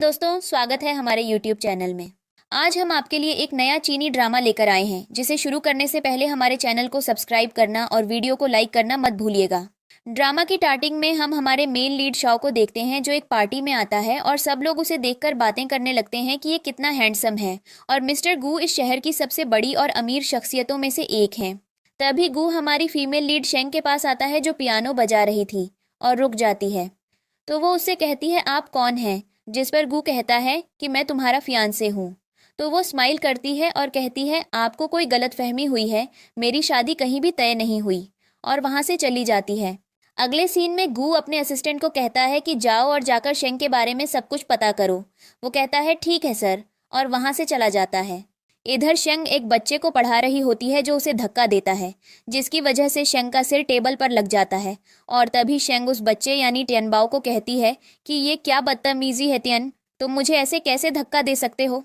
दोस्तों, स्वागत है हमारे YouTube चैनल में। आज हम आपके लिए एक नया चीनी ड्रामा लेकर आए हैं, जिसे शुरू करने से पहले हमारे चैनल को सब्सक्राइब करना और वीडियो को लाइक करना मत भूलिएगा। ड्रामा की स्टार्टिंग में हम हमारे मेन लीड शाओ को देखते हैं, जो एक पार्टी में आता है और सब लोग उसे देखकर बातें करने लगते हैं कि ये कितना हैंडसम है और मिस्टर गू इस शहर की सबसे बड़ी और अमीर शख्सियतों में से एक हैं। तभी गू हमारी फीमेल लीड शेंग के पास आता है, जो पियानो बजा रही थी, और रुक जाती है। तो वो उससे कहती है, आप कौन हैं? जिस पर गू कहता है कि मैं तुम्हारा फियांसे हूँ। तो वो स्माइल करती है और कहती है, आपको कोई गलतफहमी हुई है, मेरी शादी कहीं भी तय नहीं हुई, और वहाँ से चली जाती है। अगले सीन में गू अपने असिस्टेंट को कहता है कि जाओ और जाकर शेंग के बारे में सब कुछ पता करो। वो कहता है ठीक है सर, और वहाँ से चला जाता है। इधर शेंग एक बच्चे को पढ़ा रही होती है, जो उसे धक्का देता है, जिसकी वजह से शेंग का सिर टेबल पर लग जाता है। और तभी शेंग उस बच्चे यानी टियनबाओ को कहती है कि ये क्या बदतमीजी है टियन, तुम मुझे ऐसे कैसे धक्का दे सकते हो।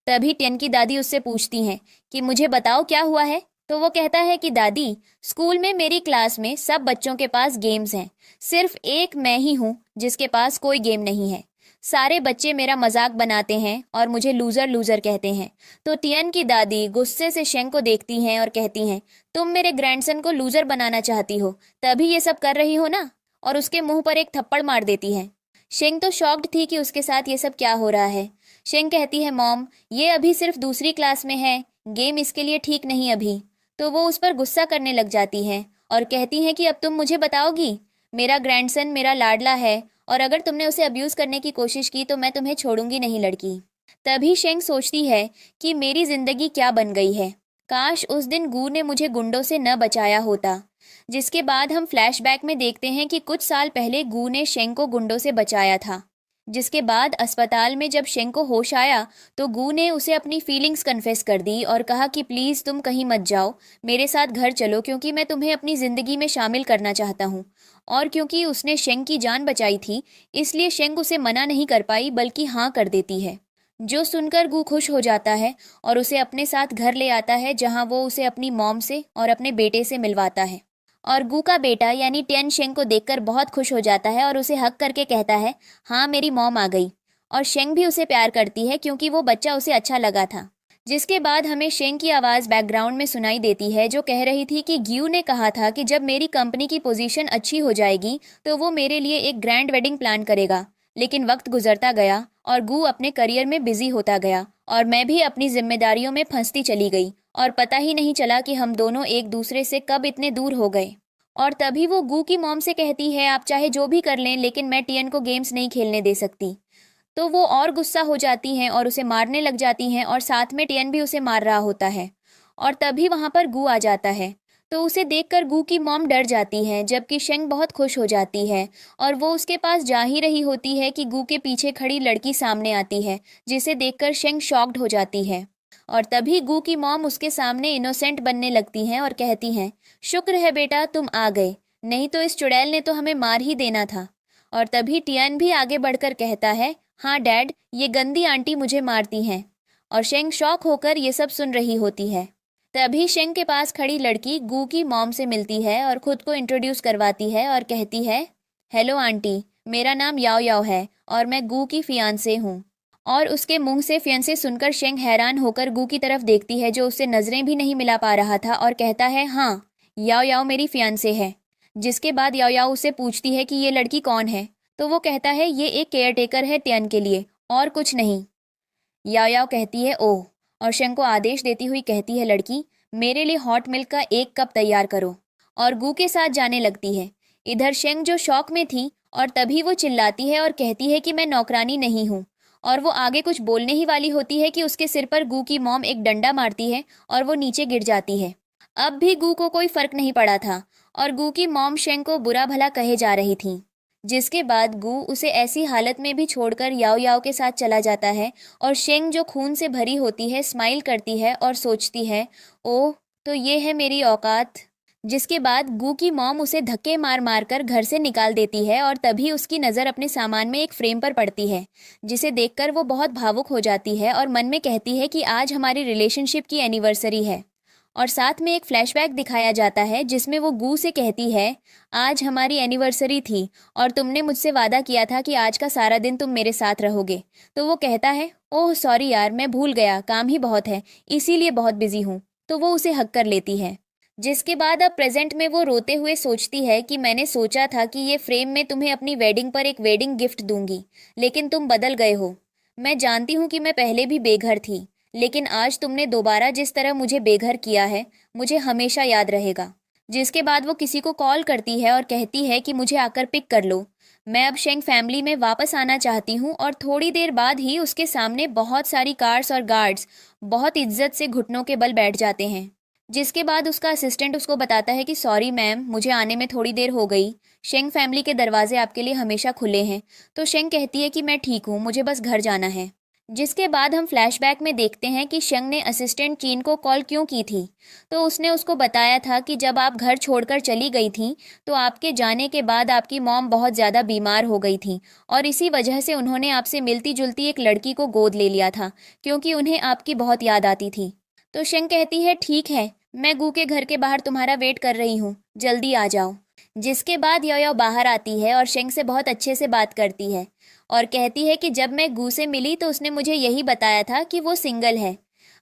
तभी टियन की दादी उससे पूछती हैं कि मुझे बताओ क्या हुआ है। तो वो कहता है कि दादी, स्कूल में मेरी क्लास में सब बच्चों के पास गेम्स हैं, सिर्फ एक मैं ही हूँ जिसके पास कोई गेम नहीं है। सारे बच्चे मेरा मजाक बनाते हैं और मुझे लूजर लूजर कहते हैं। तो टियन की दादी गुस्से से शेंग को देखती हैं और कहती हैं, तुम मेरे ग्रैंडसन को लूजर बनाना चाहती हो, तभी ये सब कर रही हो ना। और उसके मुंह पर एक थप्पड़ मार देती है। शेंग तो शॉक्ड थी कि उसके साथ ये सब क्या हो रहा है। शेंग कहती है, मॉम, ये अभी सिर्फ दूसरी क्लास में है, गेम इसके लिए ठीक नहीं अभी। तो वो उस पर गुस्सा करने लग जाती है और कहती हैं कि अब तुम मुझे बताओगी, मेरा ग्रैंडसन मेरा लाडला है, और अगर तुमने उसे अब्यूज करने की कोशिश की तो मैं तुम्हें छोड़ूंगी नहीं लड़की। तभी शेंग सोचती है कि मेरी जिंदगी क्या बन गई है, काश उस दिन गू ने मुझे गुंडों से न बचाया होता। जिसके बाद हम फ्लैशबैक में देखते हैं कि कुछ साल पहले गू ने शेंग को गुंडों से बचाया था। जिसके बाद अस्पताल में जब शेंग को होश आया तो गू ने उसे अपनी फीलिंग्स कन्फेस कर दी और कहा कि प्लीज़ तुम कहीं मत जाओ, मेरे साथ घर चलो, क्योंकि मैं तुम्हें अपनी ज़िंदगी में शामिल करना चाहता हूँ। और क्योंकि उसने शेंग की जान बचाई थी, इसलिए शेंग उसे मना नहीं कर पाई बल्कि हाँ कर देती है। जो सुनकर गू खुश हो जाता है और उसे अपने साथ घर ले आता है, जहाँ वो उसे अपनी मॉम से और अपने बेटे से मिलवाता है। और गू का बेटा यानी टियन शेंग को देखकर बहुत खुश हो जाता है और उसे हक करके कहता है, हाँ मेरी मॉम आ गई। और शेंग भी उसे प्यार करती है क्योंकि वो बच्चा उसे अच्छा लगा था। जिसके बाद हमें शेंग की आवाज़ बैकग्राउंड में सुनाई देती है, जो कह रही थी कि ग्यू ने कहा था कि जब मेरी कंपनी की पोजीशन अच्छी हो जाएगी तो वो मेरे लिए एक ग्रैंड वेडिंग प्लान करेगा। लेकिन वक्त गुजरता गया और गू अपने करियर में बिजी होता गया और मैं भी अपनी जिम्मेदारियों में फंसती चली गई, और पता ही नहीं चला कि हम दोनों एक दूसरे से कब इतने दूर हो गए। और तभी वो गू की मॉम से कहती है, आप चाहे जो भी कर लें, लेकिन मैं टियन को गेम्स नहीं खेलने दे सकती। तो वो और गुस्सा हो जाती हैं और उसे मारने लग जाती हैं, और साथ में टियन भी उसे मार रहा होता है। और तभी वहाँ पर गू आ जाता है। तो उसे देखकर गू की मॉम डर जाती है, जबकि शेंग बहुत खुश हो जाती है। और वो उसके पास जा ही रही होती है कि गू के पीछे खड़ी लड़की सामने आती है, जिसे देखकर शेंग शॉक्ड हो जाती है। और तभी गू की मॉम उसके सामने इनोसेंट बनने लगती हैं और कहती हैं, शुक्र है बेटा तुम आ गए, नहीं तो इस चुड़ैल ने तो हमें मार ही देना था। और तभी टियन भी आगे बढ़कर कहता है, हाँ डैड, ये गंदी आंटी मुझे मारती हैं। और शेंग शॉक होकर ये सब सुन रही होती है। तभी शेंग के पास खड़ी लड़की गू की मॉम से मिलती है और खुद को इंट्रोड्यूस करवाती है और कहती है, हेलो आंटी, मेरा नाम याओ याओ है और मैं गू की फियांसे हूँ। और उसके मुंह से फियांसे सुनकर शेंग हैरान होकर गू की तरफ देखती है, जो उससे नजरें भी नहीं मिला पा रहा था, और कहता है, हाँ याओ याओ मेरी फियांसे है। जिसके बाद याओ याओ उससे पूछती है कि ये लड़की कौन है। तो वो कहता है, ये एक केयर टेकर है टियन के लिए, और कुछ नहीं। याओ याओ कहती है, ओह। और शेंग को आदेश देती हुई कहती है, लड़की, मेरे लिए हॉट मिल्क का एक कप तैयार करो। और गू के साथ जाने लगती है। इधर शेंग जो शौक में थी, और तभी वो चिल्लाती है और कहती है कि मैं नौकरानी नहीं हूँ। और वो आगे कुछ बोलने ही वाली होती है कि उसके सिर पर गू की मॉम एक डंडा मारती है और वो नीचे गिर जाती है। अब भी गू को कोई फर्क नहीं पड़ा था और गू की मॉम शेंग को बुरा भला कहे जा रही थी। जिसके बाद गू उसे ऐसी हालत में भी छोड़कर याओ याओ के साथ चला जाता है। और शेंग जो खून से भरी होती है स्माइल करती है और सोचती है, ओह तो ये है मेरी औकात। जिसके बाद गू की मॉम उसे धक्के मार मार कर घर से निकाल देती है और तभी उसकी नज़र अपने सामान में एक फ्रेम पर पड़ती है, जिसे देखकर वो बहुत भावुक हो जाती है और मन में कहती है कि आज हमारी रिलेशनशिप की एनिवर्सरी है। और साथ में एक फ्लैशबैक दिखाया जाता है जिसमें वो गू से कहती है, आज हमारी एनिवर्सरी थी और तुमने मुझसे वादा किया था कि आज का सारा दिन तुम मेरे साथ रहोगे। तो वो कहता है, ओह सॉरी यार, मैं भूल गया, काम ही बहुत है, इसीलिए बहुत बिजी हूँ। तो वो उसे हक कर लेती है। जिसके बाद अब प्रेजेंट में वो रोते हुए सोचती है कि मैंने सोचा था कि ये फ्रेम में तुम्हें अपनी वेडिंग पर एक वेडिंग गिफ्ट दूंगी, लेकिन तुम बदल गए हो। मैं जानती हूँ कि मैं पहले भी बेघर थी, लेकिन आज तुमने दोबारा जिस तरह मुझे बेघर किया है, मुझे हमेशा याद रहेगा। जिसके बाद वो किसी को कॉल करती है और कहती है कि मुझे आकर पिक कर लो। मैं अब शेंग फैमिली में वापस आना चाहती हूँ। और थोड़ी देर बाद ही उसके सामने बहुत सारी कार्स और गार्ड्स बहुत इज्जत से घुटनों के बल बैठ जाते हैं। जिसके बाद उसका असिस्टेंट उसको बताता है कि सॉरी मैम, मुझे आने में थोड़ी देर हो गई। शेंग फैमिली के दरवाजे आपके लिए हमेशा खुले हैं। तो शेंग कहती है कि मैं ठीक हूँ, मुझे बस घर जाना है। जिसके बाद हम फ्लैशबैक में देखते हैं कि शेंग ने असिस्टेंट चीन को कॉल क्यों की थी। तो उसने उसको बताया था कि जब आप घर छोड़कर चली गई थी तो आपके जाने के बाद आपकी मॉम बहुत ज़्यादा बीमार हो गई थी और इसी वजह से उन्होंने आपसे मिलती जुलती एक लड़की को गोद ले लिया था, क्योंकि उन्हें आपकी बहुत याद आती थी। तो शेंग कहती है, ठीक है, मैं गू के घर के बाहर तुम्हारा वेट कर रही हूँ, जल्दी आ जाओ। जिसके बाद यो यो बाहर आती है और शेंग से बहुत अच्छे से बात करती है और कहती है कि जब मैं गू से मिली तो उसने मुझे यही बताया था कि वो सिंगल है।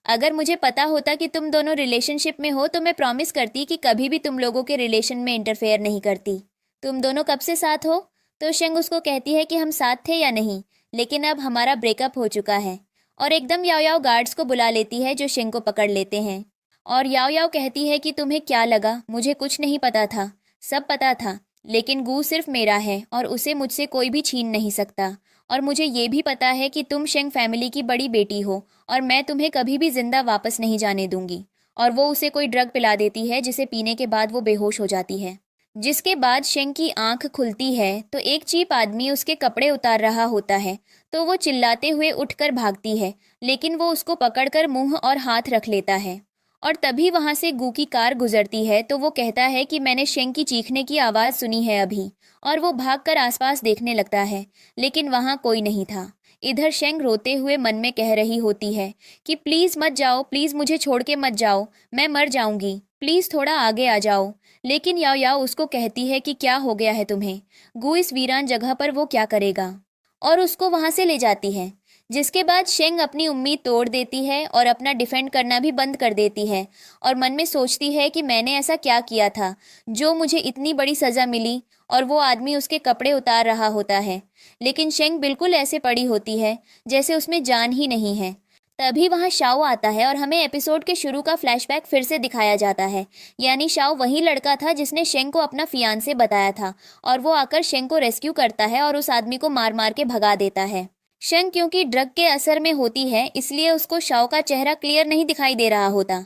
अगर मुझे पता होता कि तुम दोनों रिलेशनशिप में हो तो मैं प्रॉमिस करती कि कभी भी तुम लोगों के रिलेशन में इंटरफेयर नहीं करती। तुम दोनों कब से साथ हो? तो शेंग उसको कहती है कि हम साथ थे या नहीं, लेकिन अब हमारा ब्रेकअप हो चुका है। और एकदम याओ याओ गार्ड्स को बुला लेती है जो शेंग को पकड़ लेते हैं। और याओ याओ कहती है कि तुम्हें क्या लगा, मुझे कुछ नहीं पता था, सब पता था, लेकिन गू सिर्फ मेरा है और उसे मुझसे कोई भी छीन नहीं सकता। और मुझे ये भी पता है कि तुम शेंग फैमिली की बड़ी बेटी हो और मैं तुम्हें कभी भी जिंदा वापस नहीं जाने दूंगी। और वो उसे कोई ड्रग पिला देती है जिसे पीने के बाद वो बेहोश हो जाती है। जिसके बाद शेंग की आंख खुलती है तो एक चीप आदमी उसके कपड़े उतार रहा होता है। तो वो चिल्लाते हुए उठकर भागती है, लेकिन वो उसको पकड़कर मुंह और हाथ रख लेता है। और तभी वहां से गू की कार गुजरती है तो वो कहता है कि मैंने शेंग की चीखने की आवाज़ सुनी है अभी। और वो भागकर आसपास देखने लगता है, लेकिन वहां कोई नहीं था। इधर शेंग रोते हुए मन में कह रही होती है कि प्लीज़ मत जाओ, प्लीज़ मुझे छोड़ के मत जाओ, मैं मर जाऊंगी, प्लीज़ थोड़ा आगे आ जाओ। लेकिन याओ याओ उसको कहती है कि क्या हो गया है तुम्हें, गू इस वीरान जगह पर वो क्या करेगा, और उसको वहां से ले जाती है। जिसके बाद शेंग अपनी उम्मीद तोड़ देती है और अपना डिफेंड करना भी बंद कर देती है और मन में सोचती है कि मैंने ऐसा क्या किया था जो मुझे इतनी बड़ी सज़ा मिली। और वो आदमी उसके कपड़े उतार रहा होता है, लेकिन शेंग बिल्कुल ऐसे पड़ी होती है जैसे उसमें जान ही नहीं है। तभी वहाँ शाओ आता है और हमें एपिसोड के शुरू का फ्लैशबैक फिर से दिखाया जाता है। यानी शाओ वही लड़का था जिसने शेंग को अपना फियांसे बताया था और वो आकर शेंग को रेस्क्यू करता है और उस आदमी को मार मार के भगा देता है। शेंग क्योंकि ड्रग के असर में होती है इसलिए उसको शाओ का चेहरा क्लियर नहीं दिखाई दे रहा होता।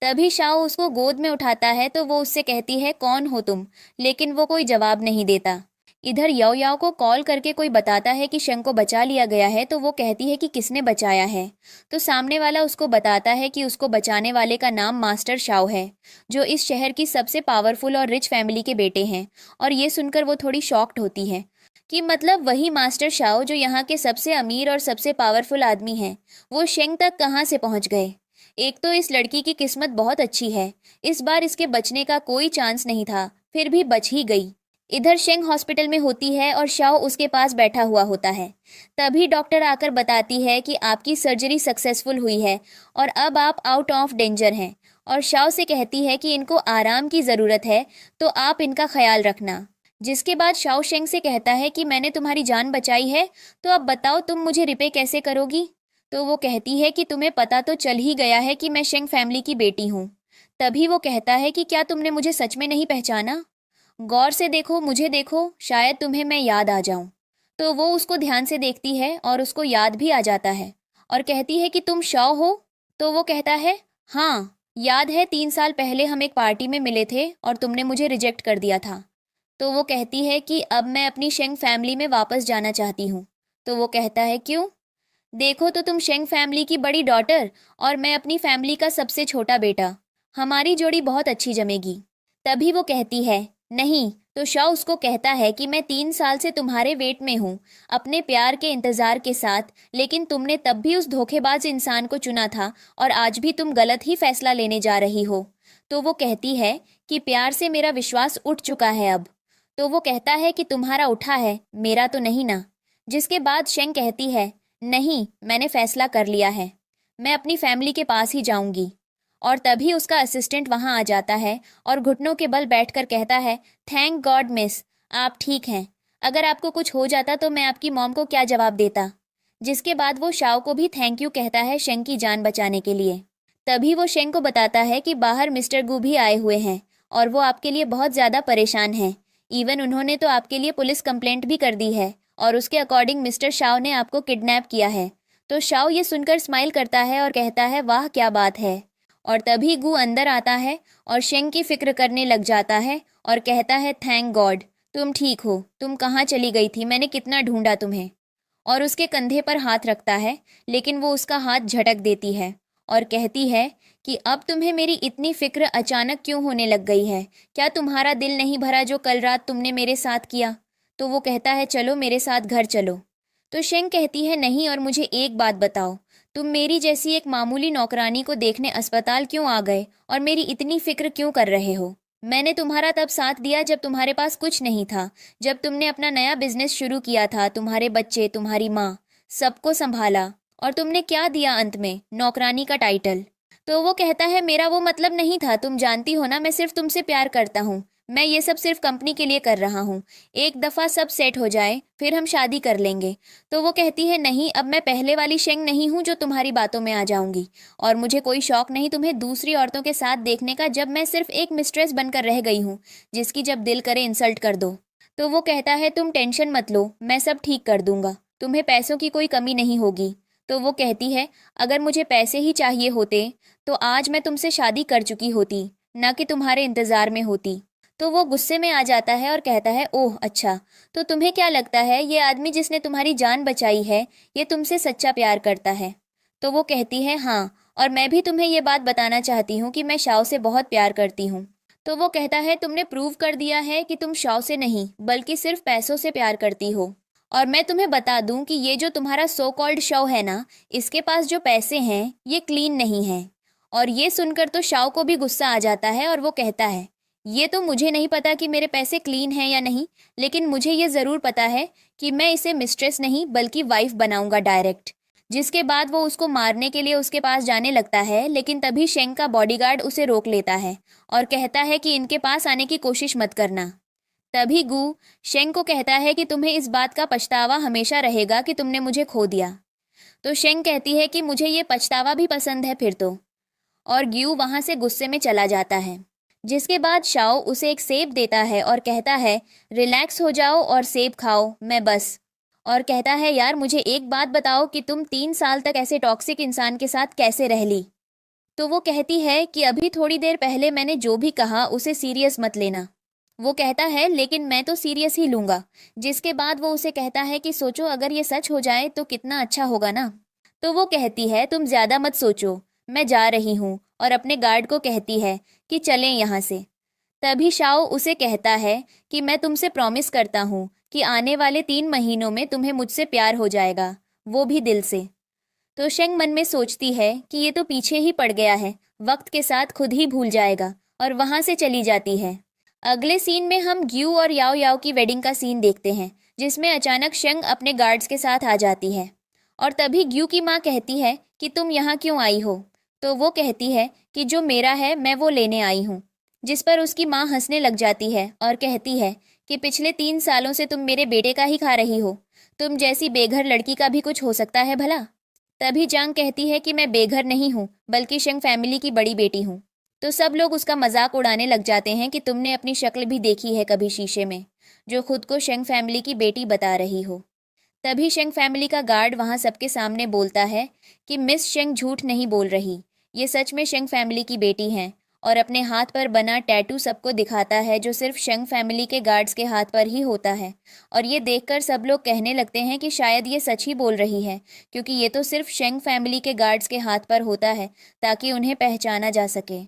तभी शाओ उसको गोद में उठाता है तो वो उससे कहती है, कौन हो तुम, लेकिन वो कोई जवाब नहीं देता। इधर याओ याओ को कॉल करके कोई बताता है कि शेंग को बचा लिया गया है तो वो कहती है कि किसने बचाया है। तो सामने वाला उसको बताता है कि उसको बचाने वाले का नाम मास्टर शाओ है, जो इस शहर की सबसे पावरफुल और रिच फैमिली के बेटे हैं। और ये सुनकर वो थोड़ी शॉक्ड होती है कि मतलब वही मास्टर शाओ जो यहाँ के सबसे अमीर और सबसे पावरफुल आदमी हैं, वो शेंग तक कहाँ से पहुँच गए। एक तो इस लड़की की किस्मत बहुत अच्छी है, इस बार इसके बचने का कोई चांस नहीं था, फिर भी बच ही गई। इधर शेंग हॉस्पिटल में होती है और शाओ उसके पास बैठा हुआ होता है। तभी डॉक्टर आकर बताती है कि आपकी सर्जरी सक्सेसफुल हुई है और अब आप आउट ऑफ डेंजर हैं। और शाओ से कहती है कि इनको आराम की ज़रूरत है, तो आप इनका ख्याल रखना। जिसके बाद शाओ शेंग से कहता है कि मैंने तुम्हारी जान बचाई है, तो अब बताओ तुम मुझे रिपे कैसे करोगी। तो वो कहती है कि तुम्हें पता तो चल ही गया है कि मैं शेंग फैमिली की बेटी हूँ। तभी वो कहता है कि क्या तुमने मुझे सच में नहीं पहचाना, गौर से देखो, मुझे देखो, शायद तुम्हें मैं याद आ जाऊं। तो वो उसको ध्यान से देखती है और उसको याद भी आ जाता है और कहती है कि तुम शाओ हो। तो वो कहता है, हाँ याद है, 3 साल पहले हम एक पार्टी में मिले थे और तुमने मुझे रिजेक्ट कर दिया था। तो वो कहती है कि अब मैं अपनी शेंग फैमिली में वापस जाना चाहती हूँ। तो वो कहता है, क्यों? देखो तो तुम शेंग फैमिली की बड़ी डॉटर और मैं अपनी फैमिली का सबसे छोटा बेटा, हमारी जोड़ी बहुत अच्छी जमेगी। तभी वो कहती है, नहीं, तो शाओ उसको कहता है कि मैं 3 साल से तुम्हारे वेट में हूँ, अपने प्यार के इंतजार के साथ, लेकिन तुमने तब भी उस धोखेबाज इंसान को चुना था और आज भी तुम गलत ही फैसला लेने जा रही हो। तो वो कहती है कि प्यार से मेरा विश्वास उठ चुका है अब। तो वो कहता है कि तुम्हारा उठा है, मेरा तो नहीं ना। जिसके बाद शेंग कहती है, नहीं, मैंने फैसला कर लिया है, मैं अपनी फैमिली के पास ही जाऊंगी। और तभी उसका असिस्टेंट वहां आ जाता है और घुटनों के बल बैठकर कहता है, थैंक गॉड मिस, आप ठीक हैं। अगर आपको कुछ हो जाता तो मैं आपकी मॉम को क्या जवाब देता। जिसके बाद वो शाओ को भी थैंक यू कहता है शेंग की जान बचाने के लिए। तभी वो शेंग को बताता है कि बाहर मिस्टर गू भी आए हुए हैं और वो आपके लिए बहुत ज़्यादा परेशान हैं। इवन उन्होंने तो आपके लिए पुलिस कंप्लेंट भी कर दी है और उसके अकॉर्डिंग मिस्टर शाओ ने आपको किडनैप किया है। तो शाओ ये सुनकर स्माइल करता है और कहता है, वाह क्या बात है। और तभी गू अंदर आता है और शेंग की फिक्र करने लग जाता है और कहता है, थैंक गॉड तुम ठीक हो, तुम कहाँ चली गई थी, मैंने कितना ढूंढा तुम्हें। और उसके कंधे पर हाथ रखता है, लेकिन वो उसका हाथ झटक देती है और कहती है कि अब तुम्हें मेरी इतनी फिक्र अचानक क्यों होने लग गई है, क्या तुम्हारा दिल नहीं भरा जो कल रात तुमने मेरे साथ किया। तो वो कहता है, चलो मेरे साथ घर चलो। तो शेंग कहती है, नहीं, और मुझे एक बात बताओ, तुम मेरी जैसी एक मामूली नौकरानी को देखने अस्पताल क्यों आ गए और मेरी इतनी फिक्र क्यों कर रहे हो। मैंने तुम्हारा तब साथ दिया जब तुम्हारे पास कुछ नहीं था, जब तुमने अपना नया बिजनेस शुरू किया था, तुम्हारे बच्चे, तुम्हारी माँ, सबको संभाला, और तुमने क्या दिया अंत में, नौकरानी का टाइटल। तो वो कहता है, मेरा वो मतलब नहीं था, तुम जानती हो ना मैं सिर्फ तुमसे प्यार करता हूँ, मैं ये सब सिर्फ कंपनी के लिए कर रहा हूँ, एक दफ़ा सब सेट हो जाए फिर हम शादी कर लेंगे। तो वो कहती है, नहीं, अब मैं पहले वाली शेंग नहीं हूँ जो तुम्हारी बातों में आ जाऊंगी, और मुझे कोई शौक नहीं तुम्हें दूसरी औरतों के साथ देखने का, जब मैं सिर्फ एक मिस्ट्रेस बनकर रह गई हूँ जिसकी जब दिल करे इंसल्ट कर दो। तो वो कहता है, तुम टेंशन मत लो, मैं सब ठीक कर दूंगा, तुम्हें पैसों की कोई कमी नहीं होगी। तो वो कहती है, अगर मुझे पैसे ही चाहिए होते तो आज मैं तुमसे शादी कर चुकी होती, ना कि तुम्हारे इंतज़ार में होती। तो वो गुस्से में आ जाता है और कहता है, ओह अच्छा, तो तुम्हें क्या लगता है ये आदमी जिसने तुम्हारी जान बचाई है ये तुमसे सच्चा प्यार करता है। तो वो कहती है, हाँ, और मैं भी तुम्हें ये बात बताना चाहती हूँ कि मैं शाओ से बहुत प्यार करती हूँ। तो वो कहता है, तुमने प्रूव कर दिया है कि तुम शाओ से नहीं बल्कि सिर्फ पैसों से प्यार करती हो। और मैं तुम्हें बता दूं कि ये जो तुम्हारा सो कॉल्ड शाओ है ना, इसके पास जो पैसे हैं ये क्लीन नहीं है। और ये सुनकर तो शाओ को भी गुस्सा आ जाता है और वो कहता है, ये तो मुझे नहीं पता कि मेरे पैसे क्लीन हैं या नहीं, लेकिन मुझे ये ज़रूर पता है कि मैं इसे मिस्ट्रेस नहीं बल्कि वाइफ बनाऊंगा डायरेक्ट। जिसके बाद वो उसको मारने के लिए उसके पास जाने लगता है, लेकिन तभी शेंग का बॉडीगार्ड उसे रोक लेता है और कहता है कि इनके पास आने की कोशिश मत करना। तभी गू शेंग को कहता है कि तुम्हें इस बात का पछतावा हमेशा रहेगा कि तुमने मुझे खो दिया। तो शेंग कहती है कि मुझे ये पछतावा भी पसंद है फिर तो। और ग्यू वहां से गुस्से में चला जाता है। जिसके बाद शाओ उसे एक सेब देता है और कहता है, रिलैक्स हो जाओ और सेब खाओ, मैं बस। और कहता है, यार मुझे एक बात बताओ कि तुम 3 साल तक ऐसे टॉक्सिक इंसान के साथ कैसे रह ली। तो वो कहती है कि अभी थोड़ी देर पहले मैंने जो भी कहा उसे सीरियस मत लेना। वो कहता है, लेकिन मैं तो सीरियस ही लूंगा। जिसके बाद वो उसे कहता है कि सोचो अगर ये सच हो जाए तो कितना अच्छा होगा ना। तो वो कहती है, तुम ज्यादा मत सोचो, मैं जा रही हूँ, और अपने गार्ड को कहती है कि चलें यहाँ से। तभी शाओ उसे कहता है कि मैं तुमसे प्रॉमिस करता हूँ कि आने वाले 3 महीनों में तुम्हें मुझसे प्यार हो जाएगा, वो भी दिल से। तो शेंग मन में सोचती है कि ये तो पीछे ही पड़ गया है, वक्त के साथ खुद ही भूल जाएगा, और वहां से चली जाती है। अगले सीन में हम ग्यू और याओ याओ की वेडिंग का सीन देखते हैं, जिसमें अचानक शेंग अपने गार्ड्स के साथ आ जाती है। और तभी ग्यू की माँ कहती है कि तुम यहाँ क्यों आई हो। तो वो कहती है कि जो मेरा है मैं वो लेने आई हूँ। जिस पर उसकी माँ हंसने लग जाती है और कहती है कि पिछले 3 सालों से तुम मेरे बेटे का ही खा रही हो, तुम जैसी बेघर लड़की का भी कुछ हो सकता है भला। तभी जांग कहती है कि मैं बेघर नहीं हूँ बल्कि शेंग फैमिली की बड़ी बेटी हूँ। तो सब लोग उसका मजाक उड़ाने लग जाते हैं कि तुमने अपनी शक्ल भी देखी है कभी शीशे में, जो खुद को शेंग फैमिली की बेटी बता रही हो। तभी शेंग फैमिली का गार्ड वहां सबके सामने बोलता है कि मिस शेंग झूठ नहीं बोल रही, ये सच में शेंग फैमिली की बेटी हैं, और अपने हाथ पर बना टैटू सबको दिखाता है जो सिर्फ शेंग फैमिली के गार्ड्स के हाथ पर ही होता है। और ये देखकर सब लोग कहने लगते हैं कि शायद ये सच ही बोल रही है, क्योंकि ये तो सिर्फ शेंग फैमिली के गार्ड्स के हाथ पर होता है ताकि उन्हें पहचाना जा सके।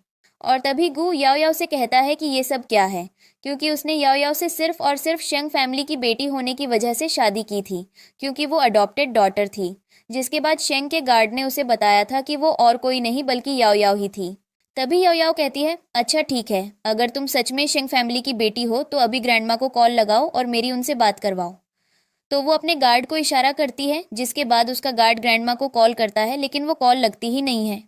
और तभी गू याओ याओ से कहता है कि ये सब क्या है, क्योंकि उसने याओ याओ से सिर्फ और सिर्फ शेंग फैमिली की बेटी होने की वजह से शादी की थी, क्योंकि वो अडॉप्टेड डॉटर थी। जिसके बाद शेंग के गार्ड ने उसे बताया था कि वो और कोई नहीं बल्कि याओ याओ ही थी। तभी याओ याओ कहती है, अच्छा ठीक है, अगर तुम सच में शेंग फैमिली की बेटी हो तो अभी ग्रैंडमा को कॉल लगाओ और मेरी उनसे बात करवाओ। तो वो अपने गार्ड को इशारा करती है, जिसके बाद उसका गार्ड ग्रैंडमा को कॉल करता है, लेकिन वो कॉल लगती ही नहीं है।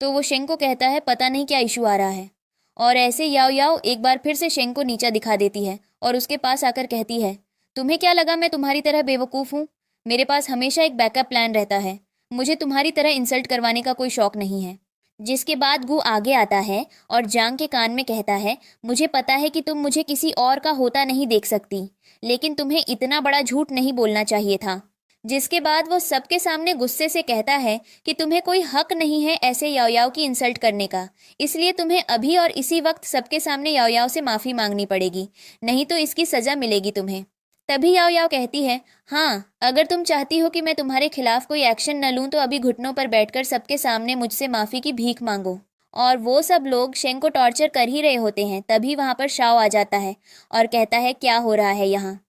तो वो शेंग को कहता है पता नहीं क्या इशू आ रहा है। और ऐसे याओ याओ एक बार फिर से शेंग को नीचा दिखा देती है और उसके पास आकर कहती है, तुम्हें क्या लगा मैं तुम्हारी तरह बेवकूफ़ हूँ? मेरे पास हमेशा एक बैकअप प्लान रहता है। मुझे तुम्हारी तरह इंसल्ट करवाने का कोई शौक नहीं है। जिसके बाद गू आगे आता है और जांग के कान में कहता है, मुझे पता है कि तुम मुझे किसी और का होता नहीं देख सकती, लेकिन तुम्हें इतना बड़ा झूठ नहीं बोलना चाहिए था। जिसके बाद वो सबके सामने गुस्से से कहता है कि तुम्हें कोई हक नहीं है ऐसे याओ याओ की इंसल्ट करने का, इसलिए तुम्हें अभी और इसी वक्त सबके सामने याओ याओ से माफ़ी मांगनी पड़ेगी, नहीं तो इसकी सज़ा मिलेगी तुम्हें। तभी याओ याओ कहती है, हाँ अगर तुम चाहती हो कि मैं तुम्हारे खिलाफ कोई एक्शन न लूँ तो अभी घुटनों पर बैठकर सबके सामने मुझसे माफ़ी की भीख मांगो। और वो सब लोग शेंग को टॉर्चर कर ही रहे होते हैं, तभी वहाँ पर शाओ आ जाता है और कहता है क्या हो रहा है यहाँ।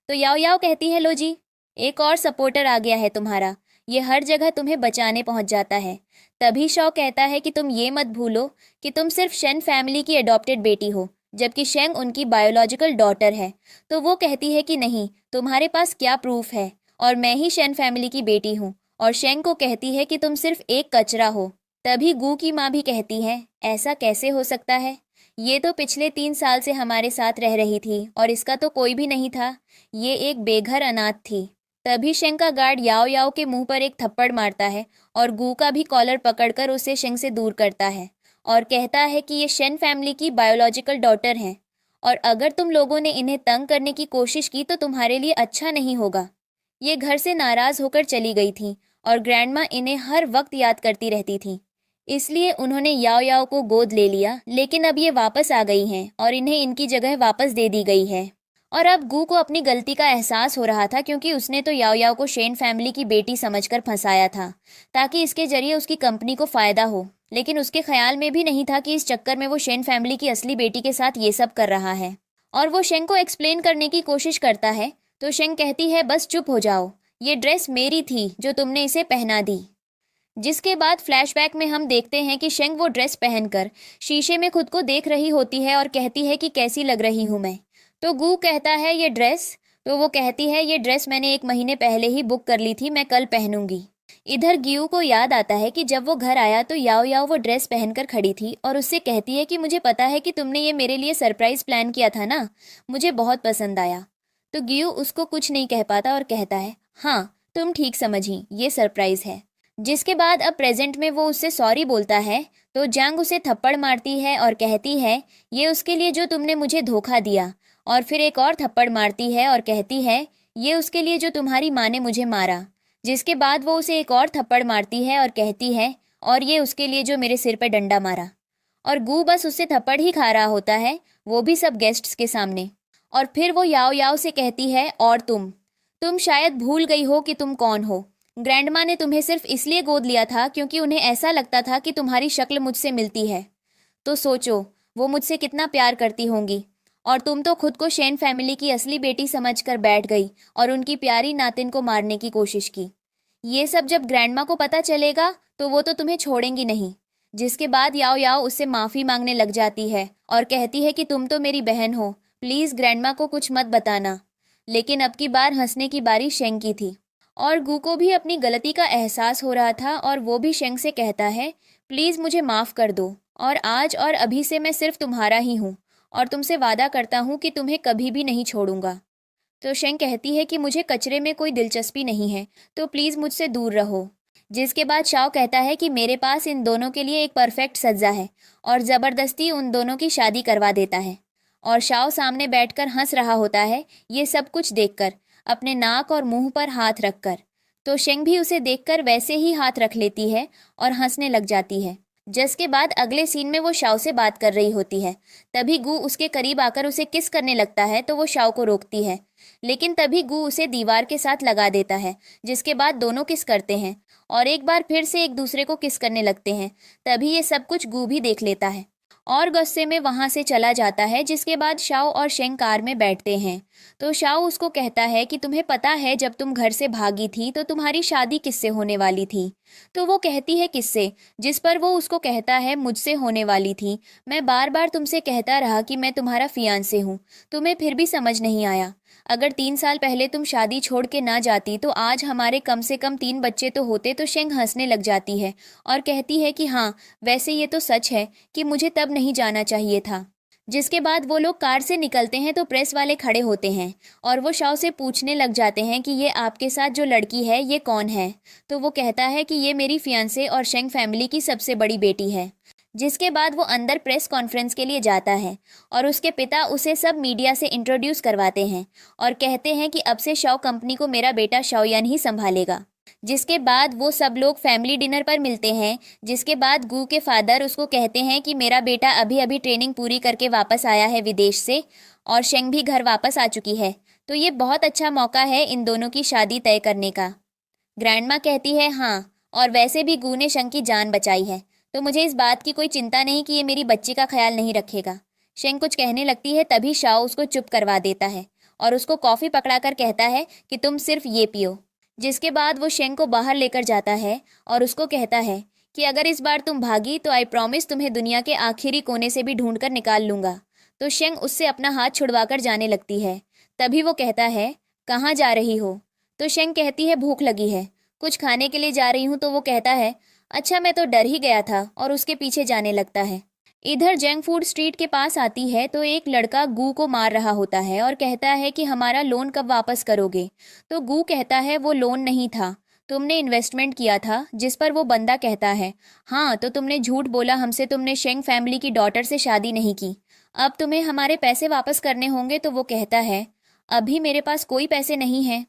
तो याओ याओ कहती है, लो जी, एक और सपोर्टर आ गया है तुम्हारा, ये हर जगह तुम्हें बचाने पहुंच जाता है। तभी शॉ कहता है कि तुम ये मत भूलो कि तुम सिर्फ शेन फैमिली की अडॉप्टेड बेटी हो, जबकि शेंग उनकी बायोलॉजिकल डॉटर है। तो वो कहती है कि नहीं, तुम्हारे पास क्या प्रूफ है, और मैं ही शेन फैमिली की बेटी हूँ। और शेंग को कहती है कि तुम सिर्फ एक कचरा हो। तभी गू की माँ भी कहती है, ऐसा कैसे हो सकता है, ये तो पिछले 3 साल से हमारे साथ रह रही थी और इसका तो कोई भी नहीं था, ये एक बेघर अनाथ थी। तभी शेंग का गार्ड याओ याओ के मुंह पर एक थप्पड़ मारता है और गू का भी कॉलर पकड़कर उसे शेंग से दूर करता है और कहता है कि ये शेन फैमिली की बायोलॉजिकल डॉटर हैं और अगर तुम लोगों ने इन्हें तंग करने की कोशिश की तो तुम्हारे लिए अच्छा नहीं होगा। ये घर से नाराज होकर चली गई थी और ग्रैंडमा इन्हें हर वक्त याद करती रहती थी, इसलिए उन्होंने याओ याओ को गोद ले लिया, लेकिन अब ये वापस आ गई हैं और इन्हें इनकी जगह वापस दे दी गई है। और अब गू को अपनी गलती का एहसास हो रहा था, क्योंकि उसने तो याओ याओ को शेन फैमिली की बेटी समझकर फंसाया था ताकि इसके जरिए उसकी कंपनी को फ़ायदा हो, लेकिन उसके ख्याल में भी नहीं था कि इस चक्कर में वो शेन फैमिली की असली बेटी के साथ ये सब कर रहा है। और वो शेंग को एक्सप्लेन करने की कोशिश करता है तो शेंग कहती है, बस चुप हो जाओ, ये ड्रेस मेरी थी जो तुमने इसे पहना दी। जिसके बाद फ्लैशबैक में हम देखते हैं कि शेंग वो ड्रेस पहनकर शीशे में खुद को देख रही होती है और कहती है कि कैसी लग रही हूँ मैं। तो गू कहता है ये ड्रेस, तो वो कहती है ये ड्रेस मैंने 1 महीने पहले ही बुक कर ली थी, मैं कल पहनूंगी। इधर गियू को याद आता है कि जब वो घर आया तो याओ याओ वो ड्रेस पहनकर खड़ी थी और उससे कहती है कि मुझे पता है कि तुमने ये मेरे लिए सरप्राइज प्लान किया था ना, मुझे बहुत पसंद आया। तो गियू उसको कुछ नहीं कह पाता और कहता है, हाँ तुम ठीक समझी, ये सरप्राइज है। जिसके बाद अब प्रेजेंट में वो उससे सॉरी बोलता है तो जांग उसे थप्पड़ मारती है और कहती है, ये उसके लिए जो तुमने मुझे धोखा दिया। और फिर एक और थप्पड़ मारती है और कहती है, ये उसके लिए जो तुम्हारी माँ ने मुझे मारा। जिसके बाद वो उसे एक और थप्पड़ मारती है और कहती है, और ये उसके लिए जो मेरे सिर पर डंडा मारा। और गू बस उससे थप्पड़ ही खा रहा होता है, वो भी सब गेस्ट्स के सामने। और फिर वो याओ याओ से कहती है, और तुम शायद भूल गई हो कि तुम कौन हो। ग्रैंडमा ने तुम्हें सिर्फ इसलिए गोद लिया था क्योंकि उन्हें ऐसा लगता था कि तुम्हारी शक्ल मुझसे मिलती है। तो सोचो वो मुझसे कितना प्यार करती होंगी, और तुम तो खुद को शेन फैमिली की असली बेटी समझकर बैठ गई और उनकी प्यारी नातिन को मारने की कोशिश की। ये सब जब ग्रैंडमा को पता चलेगा तो वो तो तुम्हें छोड़ेंगी नहीं। जिसके बाद याओ याओ उससे माफ़ी मांगने लग जाती है और कहती है कि तुम तो मेरी बहन हो, प्लीज़ ग्रैंडमा को कुछ मत बताना। लेकिन अब की बार हंसने की बारी शेंग की थी और गू को भी अपनी गलती का एहसास हो रहा था और वो भी शेंग से कहता है, प्लीज़ मुझे माफ़ कर दो, और आज और अभी से मैं सिर्फ तुम्हारा ही हूँ और तुमसे वादा करता हूँ कि तुम्हें कभी भी नहीं छोड़ूंगा। तो शेंग कहती है कि मुझे कचरे में कोई दिलचस्पी नहीं है, तो प्लीज़ मुझसे दूर रहो। जिसके बाद शाओ कहता है कि मेरे पास इन दोनों के लिए एक परफेक्ट सज्जा है, और ज़बरदस्ती उन दोनों की शादी करवा देता है। और शाओ सामने बैठकर हंस रहा होता है ये सब कुछ देखकर, अपने नाक और मुंह पर हाथ रखकर। तो शेंग भी उसे देखकर वैसे ही हाथ रख लेती है और हंसने लग जाती है। जिसके बाद अगले सीन में वो शाओ से बात कर रही होती है। तभी गू उसके करीब आकर उसे किस करने लगता है तो वो शाओ को रोकती है, लेकिन तभी गू उसे दीवार के साथ लगा देता है। जिसके बाद दोनों किस करते हैं और एक बार फिर से एक दूसरे को किस करने लगते हैं। तभी ये सब कुछ गू भी देख लेता है और गुस्से में वहां से चला जाता है। जिसके बाद शाओ और शेंग कार में बैठते हैं। तो शाओ उसको कहता है कि तुम्हें पता है जब तुम घर से भागी थी तो तुम्हारी शादी किससे होने वाली थी। तो वो कहती है किससे, जिस पर वो उसको कहता है मुझसे होने वाली थी। मैं बार बार तुमसे कहता रहा कि मैं तुम्हारा फियांसे हूँ, तुम्हें फिर भी समझ नहीं आया। अगर 3 साल पहले तुम शादी छोड़ के ना जाती तो आज हमारे कम से कम 3 बच्चे तो होते। तो शेंग हंसने लग जाती है और कहती है कि हाँ, वैसे ये तो सच है कि मुझे तब नहीं जाना चाहिए था। जिसके बाद वो लोग कार से निकलते हैं तो प्रेस वाले खड़े होते हैं और वो शाओ से पूछने लग जाते हैं कि ये आपके साथ जो लड़की है ये कौन है। तो वो कहता है कि ये मेरी फियांसे और शेंग फैमिली की सबसे बड़ी बेटी है। जिसके बाद वो अंदर प्रेस कॉन्फ्रेंस के लिए जाता है और उसके पिता उसे सब मीडिया से इंट्रोड्यूस करवाते हैं और कहते हैं कि अब से शाओ कंपनी को मेरा बेटा शाओयान ही संभालेगा। जिसके बाद वो सब लोग फैमिली डिनर पर मिलते हैं। जिसके बाद गू के फादर उसको कहते हैं कि मेरा बेटा अभी अभी ट्रेनिंग पूरी करके वापस आया है विदेश से और शेंग भी घर वापस आ चुकी है, तो ये बहुत अच्छा मौका है इन दोनों की शादी तय करने का। ग्रैंडमा कहती है हाँ, और वैसे भी गू ने शेंग की जान बचाई है, तो मुझे इस बात की कोई चिंता नहीं कि ये मेरी बच्ची का ख्याल नहीं रखेगा। शेंग कुछ कहने लगती है, तभी शाओ उसको चुप करवा देता है और उसको कॉफ़ी पकड़ाकर कहता है कि तुम सिर्फ ये पियो। जिसके बाद वो शेंग को बाहर लेकर जाता है और उसको कहता है कि अगर इस बार तुम भागी तो आई प्रॉमिस तुम्हें दुनिया के आखिरी कोने से भी ढूंढ कर निकाल लूंगा। तो शेंग उससे अपना हाथ छुड़वाकर जाने लगती है। तभी वो कहता है, कहाँ जा रही हो? तो शेंग कहती है, भूख लगी है, कुछ खाने के लिए जा रही हूँ। तो वो कहता है, अच्छा मैं तो डर ही गया था, और उसके पीछे जाने लगता है। इधर जंक फूड स्ट्रीट के पास आती है तो एक लड़का गू को मार रहा होता है और कहता है कि हमारा लोन कब वापस करोगे। तो गू कहता है वो लोन नहीं था, तुमने इन्वेस्टमेंट किया था। जिस पर वो बंदा कहता है, हाँ तो तुमने झूठ बोला हमसे, तुमने शेंग फैमिली की डॉटर से शादी नहीं की, अब तुम्हें हमारे पैसे वापस करने होंगे। तो वो कहता है, अभी मेरे पास कोई पैसे नहीं हैं।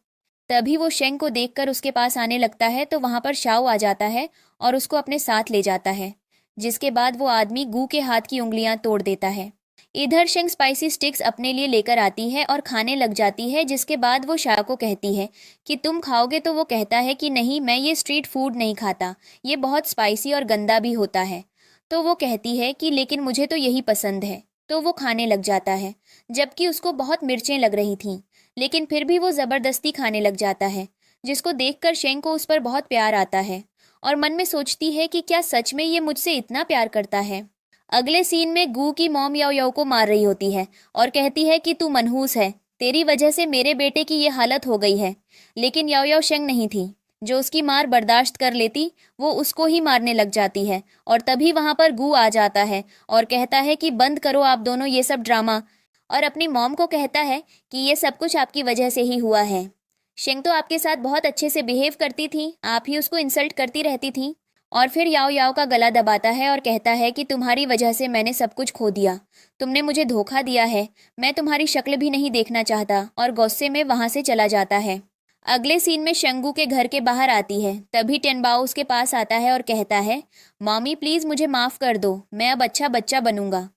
तभी वो शेंग को देखकर उसके पास आने लगता है तो वहां पर शाओ आ जाता है और उसको अपने साथ ले जाता है। जिसके बाद वो आदमी गू के हाथ की उंगलियां तोड़ देता है। इधर शेंग स्पाइसी स्टिक्स अपने लिए लेकर आती है और खाने लग जाती है। जिसके बाद वो शाओ को कहती है कि तुम खाओगे। तो वो कहता है कि नहीं, मैं ये स्ट्रीट फूड नहीं खाता, ये बहुत स्पाइसी और गंदा भी होता है। तो वो कहती है कि लेकिन मुझे तो यही पसंद है। तो वो खाने लग जाता है, जबकि उसको बहुत मिर्चें लग रही थीं, लेकिन फिर भी वो ज़बरदस्ती खाने लग जाता है। जिसको देखकर शेंग को उस पर बहुत प्यार आता है और मन में सोचती है कि क्या सच में ये मुझसे इतना प्यार करता है। अगले सीन में गू की मॉम याओ याओ को मार रही होती है और कहती है कि तू मनहूस है, तेरी वजह से मेरे बेटे की ये हालत हो गई है। लेकिन याओ याओ शेंग नहीं थी, जो उसकी मार बर्दाश्त कर लेती, वो उसको ही मारने लग जाती है। और तभी वहां पर गू आ जाता है और कहता है कि बंद करो आप दोनों ये सब ड्रामा, और अपनी मॉम को कहता है कि ये सब कुछ आपकी वजह से ही हुआ है। शेंग तो आपके साथ बहुत अच्छे से बिहेव करती थी, आप ही उसको इंसल्ट करती रहती थी। और फिर याओ याओ का गला दबाता है और कहता है कि तुम्हारी वजह से मैंने सब कुछ खो दिया, तुमने मुझे धोखा दिया है, मैं तुम्हारी शक्ल भी नहीं देखना चाहता। और गुस्से में वहां से चला जाता है। अगले सीन में शंगू के घर के बाहर आती है। तभी टेनबाओ उसके पास आता है और कहता है, मॉमी प्लीज़ मुझे माफ़ कर दो, मैं अब अच्छा बच्चा बनूंगा,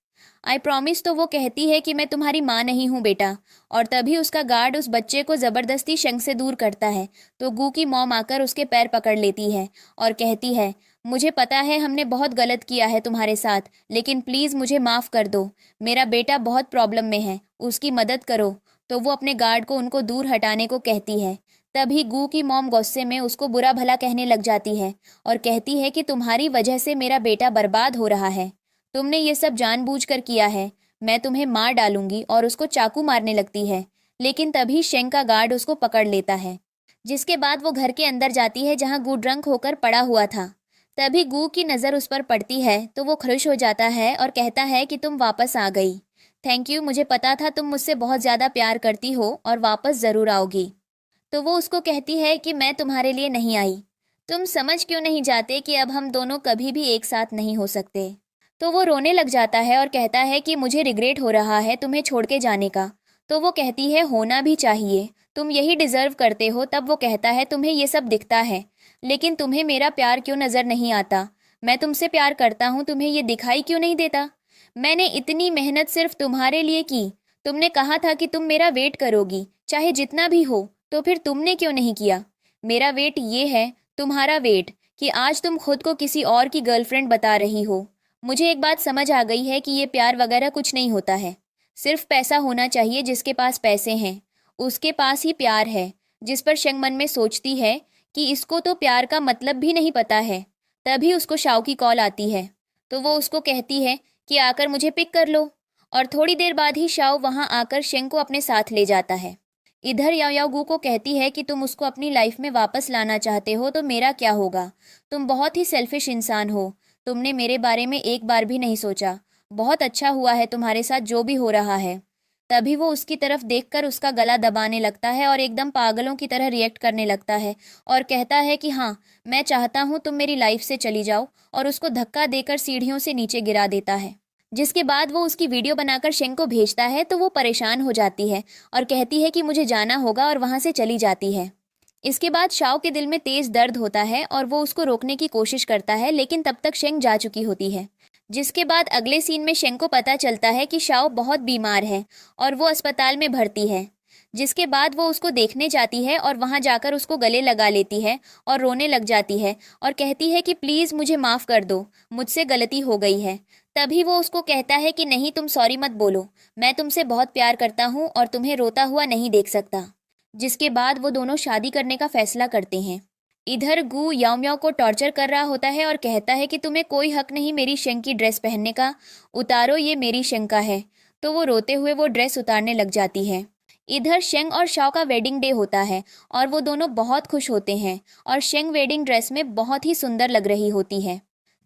आई प्रॉमिस। तो वो कहती है कि मैं तुम्हारी माँ नहीं हूँ बेटा। और तभी उसका गार्ड उस बच्चे को ज़बरदस्ती शंग से दूर करता है। तो गू की मॉम आकर उसके पैर पकड़ लेती है और कहती है, मुझे पता है हमने बहुत गलत किया है तुम्हारे साथ, लेकिन प्लीज़ मुझे माफ़ कर दो, मेरा बेटा बहुत प्रॉब्लम में है, उसकी मदद करो। तो वो अपने गार्ड को उनको दूर हटाने को कहती है। तभी गू की मॉम गुस्से में उसको बुरा भला कहने लग जाती है और कहती है कि तुम्हारी वजह से मेरा बेटा बर्बाद हो रहा है, तुमने ये सब जानबूझकर किया है, मैं तुम्हें मार डालूंगी। और उसको चाकू मारने लगती है, लेकिन तभी शेंग का गार्ड उसको पकड़ लेता है। जिसके बाद वो घर के अंदर जाती है जहां गू ड्रंक होकर पड़ा हुआ था। तभी गू की नज़र उस पर पड़ती है तो वो खुश हो जाता है और कहता है कि तुम वापस आ गई, थैंक यू, मुझे पता था तुम मुझसे बहुत ज़्यादा प्यार करती हो और वापस ज़रूर आओगी। तो वो उसको कहती है कि मैं तुम्हारे लिए नहीं आई, तुम समझ क्यों नहीं जाते कि अब हम दोनों कभी भी एक साथ नहीं हो सकते। तो वो रोने लग जाता है और कहता है कि मुझे रिग्रेट हो रहा है तुम्हें छोड़ के जाने का। तो वो कहती है, होना भी चाहिए, तुम यही डिज़र्व करते हो। तब वो कहता है, तुम्हें ये सब दिखता है, लेकिन तुम्हें मेरा प्यार क्यों नज़र नहीं आता? मैं तुमसे प्यार करता हूँ, तुम्हें ये दिखाई क्यों नहीं देता? मैंने इतनी मेहनत सिर्फ तुम्हारे लिए की, तुमने कहा था कि तुम मेरा वेट करोगी चाहे जितना भी हो, तो फिर तुमने क्यों नहीं किया? मेरा वेट ये है, तुम्हारा वेट, कि आज तुम खुद को किसी और की गर्लफ्रेंड बता रही हो। मुझे एक बात समझ आ गई है कि ये प्यार वगैरह कुछ नहीं होता है। सिर्फ पैसा होना चाहिए, जिसके पास पैसे हैं उसके पास ही प्यार है। जिस पर शेंग मन में सोचती है कि इसको तो प्यार का मतलब भी नहीं पता है। तभी उसको शाओ की कॉल आती है, तो वो उसको कहती है कि आकर मुझे पिक कर लो। और थोड़ी देर बाद ही शाओ वहां आकर शेंग को अपने साथ ले जाता है। इधर याओ याओ गू को कहती है कि तुम उसको अपनी लाइफ में वापस लाना चाहते हो तो मेरा क्या होगा। तुम बहुत ही सेल्फिश इंसान हो। तुमने मेरे बारे में एक बार भी नहीं सोचा। बहुत अच्छा हुआ है तुम्हारे साथ जो भी हो रहा है। तभी वो उसकी तरफ देखकर उसका गला दबाने लगता है और एकदम पागलों की तरह रिएक्ट करने लगता है और कहता है कि हाँ, मैं चाहता हूँ तुम मेरी लाइफ से चली जाओ, और उसको धक्का देकर सीढ़ियों से नीचे गिरा देता है। जिसके बाद वो उसकी वीडियो बनाकर शेंग को भेजता है, तो वो परेशान हो जाती है और कहती है कि मुझे जाना होगा, और वहां से चली जाती है। इसके बाद शाओ के दिल में तेज दर्द होता है और वो उसको रोकने की कोशिश करता है, लेकिन तब तक शेंग जा चुकी होती है। जिसके बाद अगले सीन में शेंग को पता चलता है कि शाओ बहुत बीमार है और वो अस्पताल में भर्ती है। जिसके बाद वो उसको देखने जाती है और वहां जाकर उसको गले लगा लेती है और रोने लग जाती है और कहती है कि प्लीज़ मुझे माफ़ कर दो, मुझसे गलती हो गई है। तभी वो उसको कहता है कि नहीं, तुम सॉरी मत बोलो, मैं तुमसे बहुत प्यार करता हूँ और तुम्हें रोता हुआ नहीं देख सकता। जिसके बाद वो दोनों शादी करने का फैसला करते हैं। इधर गू याओ म्याओ को टॉर्चर कर रहा होता है और कहता है कि तुम्हें कोई हक नहीं मेरी शेंग की ड्रेस पहनने का, उतारो, ये मेरी शेंग का है। तो वो रोते हुए वो ड्रेस उतारने लग जाती है। इधर शेंग और शाओ का वेडिंग डे होता है और वो दोनों बहुत खुश होते हैं और शेंग वेडिंग ड्रेस में बहुत ही सुंदर लग रही होती है।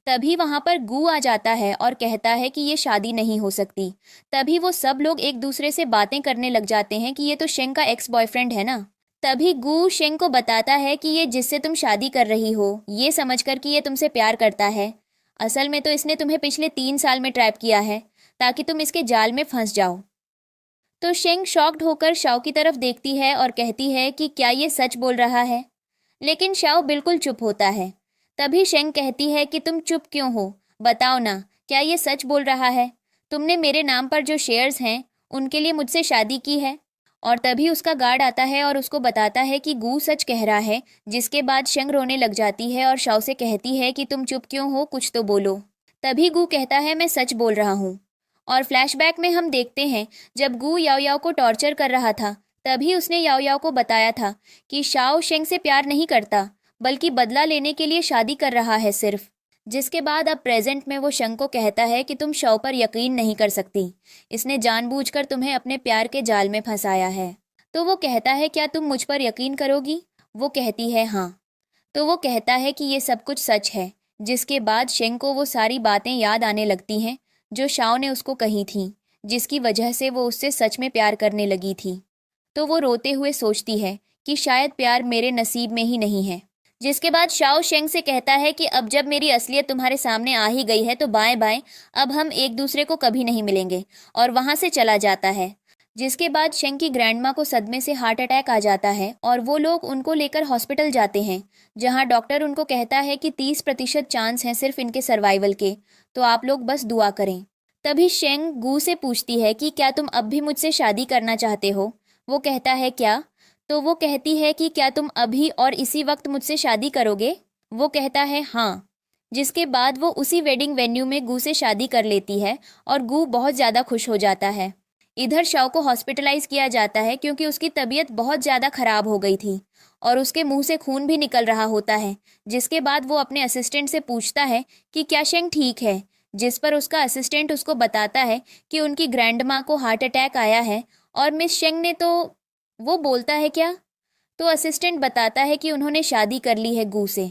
तभी वहां पर गू आ जाता है और कहता है कि ये शादी नहीं हो सकती। तभी वो सब लोग एक दूसरे से बातें करने लग जाते हैं कि ये तो शेंग का एक्स बॉयफ्रेंड है ना। तभी गू शेंग को बताता है कि ये जिससे तुम शादी कर रही हो, ये समझकर कि ये तुमसे प्यार करता है, असल में तो इसने तुम्हें पिछले 3 साल में ट्रैप किया है ताकि तुम इसके जाल में फंस जाओ। तो शेंग शॉक्ड होकर शाओ की तरफ देखती है और कहती है कि क्या ये सच बोल रहा है। लेकिन शाओ बिल्कुल चुप होता है। तभी शेंग कहती है कि तुम चुप क्यों हो, बताओ ना, क्या ये सच बोल रहा है। तुमने मेरे नाम पर जो शेयर्स हैं उनके लिए मुझसे शादी की है। और तभी उसका गार्ड आता है और उसको बताता है कि गू सच कह रहा है। जिसके बाद शेंग रोने लग जाती है और शाओ से कहती है कि तुम चुप क्यों हो, कुछ तो बोलो। तभी गू कहता है मैं सच बोल रहा हूँ। और फ्लैशबैक में हम देखते हैं जब गू याओ याओ को टॉर्चर कर रहा था, तभी उसने याओ याओ को बताया था कि शाओ शेंग से प्यार नहीं करता, बल्कि बदला लेने के लिए शादी कर रहा है सिर्फ। जिसके बाद अब प्रेजेंट में वो शेंग को कहता है कि तुम शाओ पर यकीन नहीं कर सकती, इसने जानबूझकर तुम्हें अपने प्यार के जाल में फंसाया है। तो वो कहता है क्या तुम मुझ पर यकीन करोगी। वो कहती है हाँ। तो वो कहता है कि ये सब कुछ सच है। जिसके बाद शेंग को वो सारी बातें याद आने लगती हैं जो शाओ ने उसको कही थी, जिसकी वजह से वो उससे सच में प्यार करने लगी थी। तो वो रोते हुए सोचती है कि शायद प्यार मेरे नसीब में ही नहीं है। जिसके बाद शाओ शेंग से कहता है कि अब जब मेरी असलियत तुम्हारे सामने आ ही गई है तो बाय बाय, अब हम एक दूसरे को कभी नहीं मिलेंगे, और वहां से चला जाता है। जिसके बाद शेंग की ग्रैंडमा को सदमे से हार्ट अटैक आ जाता है और वो लोग उनको लेकर हॉस्पिटल जाते हैं, जहां डॉक्टर उनको कहता है कि 30% चांस हैं सिर्फ इनके सर्वाइवल के, तो आप लोग बस दुआ करें। तभी शेंग गू से पूछती है कि क्या तुम अब भी मुझसे शादी करना चाहते हो। वो कहता है क्या। तो वो कहती है कि क्या तुम अभी और इसी वक्त मुझसे शादी करोगे। वो कहता है हाँ। जिसके बाद वो उसी वेडिंग वेन्यू में गू से शादी कर लेती है और गू बहुत ज़्यादा खुश हो जाता है। इधर शाओ को हॉस्पिटलाइज किया जाता है क्योंकि उसकी तबीयत बहुत ज़्यादा खराब हो गई थी और उसके मुंह से खून भी निकल रहा होता है। जिसके बाद वो अपने असिस्टेंट से पूछता है कि क्या शेंग ठीक है। जिस पर उसका असिस्टेंट उसको बताता है कि उनकी ग्रैंडमा को हार्ट अटैक आया है और मिस शेंग ने तो। वो बोलता है क्या। तो असिस्टेंट बताता है कि उन्होंने शादी कर ली है गू से।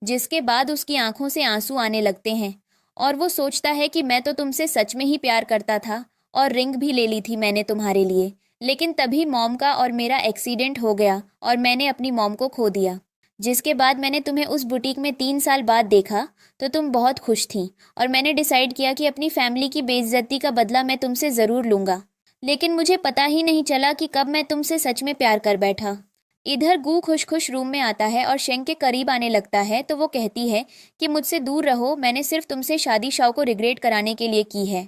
जिसके बाद उसकी आंखों से आंसू आने लगते हैं और वो सोचता है कि मैं तो तुमसे सच में ही प्यार करता था और रिंग भी ले ली थी मैंने तुम्हारे लिए, लेकिन तभी मॉम का और मेरा एक्सीडेंट हो गया और मैंने अपनी मॉम को खो दिया। जिसके बाद मैंने तुम्हें उस बुटीक में 3 साल बाद देखा तो तुम बहुत खुश थी और मैंने डिसाइड किया कि अपनी फैमिली की बेइज्जती का बदला मैं तुमसे ज़रूर लूँगा। लेकिन मुझे पता ही नहीं चला कि कब मैं तुमसे सच में प्यार कर बैठा। इधर गू खुश खुश रूम में आता है और शेंग के करीब आने लगता है, तो वो कहती है कि मुझसे दूर रहो, मैंने सिर्फ तुमसे शादी शाओ को रिग्रेट कराने के लिए की है।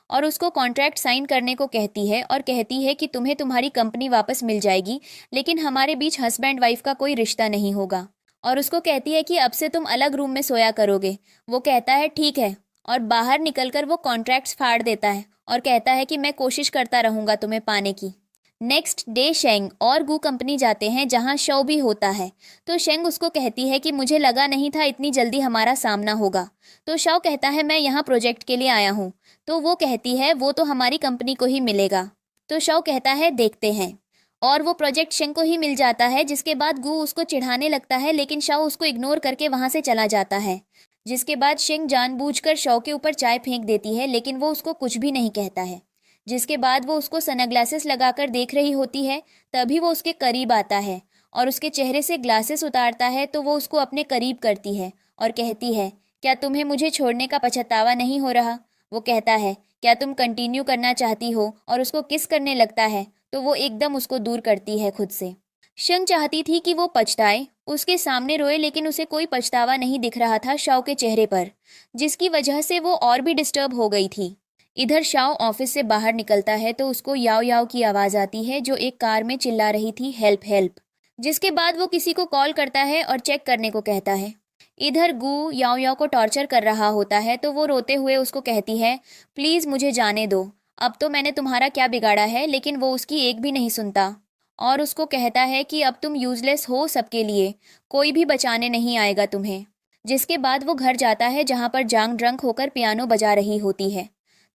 और उसको कॉन्ट्रैक्ट साइन करने को कहती है और कहती है कि तुम्हें तुम्हारी कंपनी वापस मिल जाएगी, लेकिन हमारे बीच हस्बैंड वाइफ का कोई रिश्ता नहीं होगा। और उसको कहती है कि अब से तुम अलग रूम में सोया करोगे। वो कहता है ठीक है, और बाहर निकलकर वो कॉन्ट्रैक्ट्स फाड़ देता है और कहता है कि मैं कोशिश करता रहूंगा तुम्हें पाने की। नेक्स्ट डे शेंग और गू कंपनी जाते हैं जहां शव भी होता है। तो शेंग उसको कहती है कि मुझे लगा नहीं था इतनी जल्दी हमारा सामना होगा। तो शव कहता है मैं यहाँ प्रोजेक्ट के लिए आया हूँ। तो वो कहती है वो तो हमारी कंपनी को ही मिलेगा। तो शव कहता है देखते हैं, और वो प्रोजेक्ट शेंग को ही मिल जाता है। जिसके बाद गू उसको चिढ़ाने लगता है लेकिन शव उसको इग्नोर करके वहां से चला जाता है। जिसके बाद शेंग जानबूझकर शव के ऊपर चाय फेंक देती है लेकिन वो उसको कुछ भी नहीं कहता है। जिसके बाद वो उसको सनग्लासेस लगाकर देख रही होती है। तभी वो उसके करीब आता है और उसके चेहरे से ग्लासेस उतारता है। तो वो उसको अपने करीब करती है और कहती है क्या तुम्हें मुझे छोड़ने का पछतावा नहीं हो रहा। वो कहता है क्या तुम कंटिन्यू करना चाहती हो, और उसको किस करने लगता है। तो वो एकदम उसको दूर करती है खुद से। शंग चाहती थी कि वो पछताए, उसके सामने रोए, लेकिन उसे कोई पछतावा नहीं दिख रहा था शाओ के चेहरे पर, जिसकी वजह से वो और भी डिस्टर्ब हो गई थी। इधर शाओ ऑफिस से बाहर निकलता है तो उसको याओ याओ की आवाज़ आती है जो एक कार में चिल्ला रही थी हेल्प हेल्प। जिसके बाद वो किसी को कॉल करता है और चेक करने को कहता है। इधर गू याओ याओ को टॉर्चर कर रहा होता है तो वो रोते हुए उसको कहती है प्लीज़ मुझे जाने दो, अब तो मैंने तुम्हारा क्या बिगाड़ा है। लेकिन वो उसकी एक भी नहीं सुनता और उसको कहता है कि अब तुम यूजलेस हो सबके लिए, कोई भी बचाने नहीं आएगा तुम्हें। जिसके बाद वो घर जाता है जहाँ पर जांग ड्रंक होकर पियानो बजा रही होती है।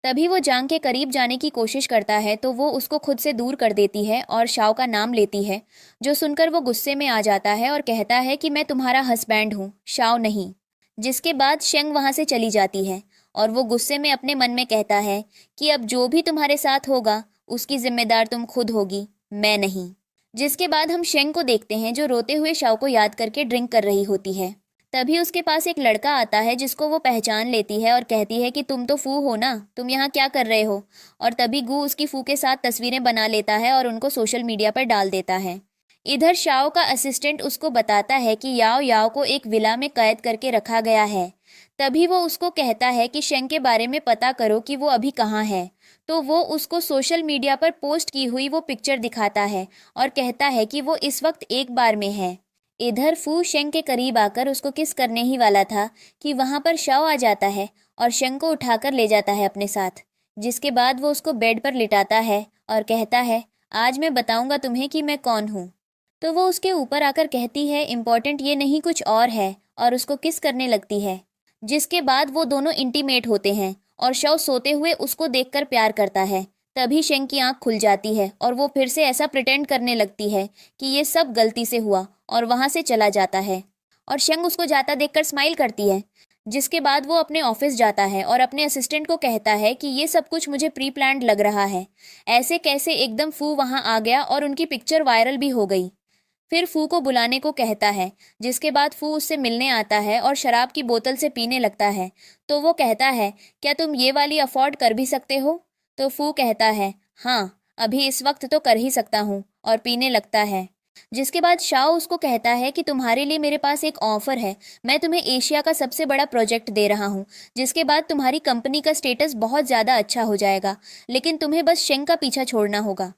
तभी वो जांग के करीब जाने की कोशिश करता है तो वो उसको खुद से दूर कर देती है और शाओ का नाम लेती है, जो सुनकर वो गुस्से में आ जाता है और कहता है कि मैं तुम्हारा हस्बैंड हूँ, शाओ नहीं। जिसके बाद शेंग वहाँ से चली जाती है और वो गुस्से में अपने मन में कहता है कि अब जो भी तुम्हारे साथ होगा उसकी जिम्मेदार तुम खुद होगी, मैं नहीं। जिसके बाद हम शेंग को देखते हैं जो रोते हुए शाओ को याद करके ड्रिंक कर रही होती है। तभी उसके पास एक लड़का आता है जिसको वो पहचान लेती है और कहती है कि तुम तो फू हो ना, तुम यहाँ क्या कर रहे हो। और तभी गू उसकी फू के साथ तस्वीरें बना लेता है और उनको सोशल मीडिया पर डाल देता है। इधर शाओ का असिस्टेंट उसको बताता है कि याओ याओ को एक विला में कैद करके रखा गया है। तभी वो उसको कहता है कि शेंग के बारे में पता करो कि वो अभी कहाँ है। तो वो उसको सोशल मीडिया पर पोस्ट की हुई वो पिक्चर दिखाता है और कहता है कि वो इस वक्त एक बार में है। इधर फू शेंग के करीब आकर उसको किस करने ही वाला था कि वहां पर शाओ आ जाता है और शेंग को उठाकर ले जाता है अपने साथ। जिसके बाद वो उसको बेड पर लिटाता है और कहता है आज मैं बताऊंगा तुम्हें कि मैं कौन हूँ। तो वो उसके ऊपर आकर कहती है इम्पोर्टेंट ये नहीं कुछ और है, और उसको किस करने लगती है। जिसके बाद वो दोनों इंटीमेट होते हैं और शव सोते हुए उसको देखकर प्यार करता है। तभी शेंग की आंख खुल जाती है और वो फिर से ऐसा प्रिटेंड करने लगती है कि ये सब गलती से हुआ और वहां से चला जाता है। और शेंग उसको जाता देखकर स्माइल करती है। जिसके बाद वो अपने ऑफिस जाता है और अपने असिस्टेंट को कहता है कि ये सब कुछ मुझे प्री प्लान्ड लग रहा है, ऐसे कैसे एकदम फू वहां आ गया और उनकी पिक्चर वायरल भी हो गई। फिर फू को बुलाने को कहता है। जिसके बाद फू उससे मिलने आता है और शराब की बोतल से पीने लगता है। तो वो कहता है क्या तुम ये वाली अफोर्ड कर भी सकते हो। तो फू कहता है हाँ अभी इस वक्त तो कर ही सकता हूँ, और पीने लगता है। जिसके बाद शाओ उसको कहता है कि तुम्हारे लिए मेरे पास एक ऑफर है, मैं तुम्हें एशिया का सबसे बड़ा प्रोजेक्ट दे रहा हूँ, जिसके बाद तुम्हारी कंपनी का स्टेटस बहुत ज़्यादा अच्छा हो जाएगा, लेकिन तुम्हें बस शेंग का पीछा छोड़ना होगा।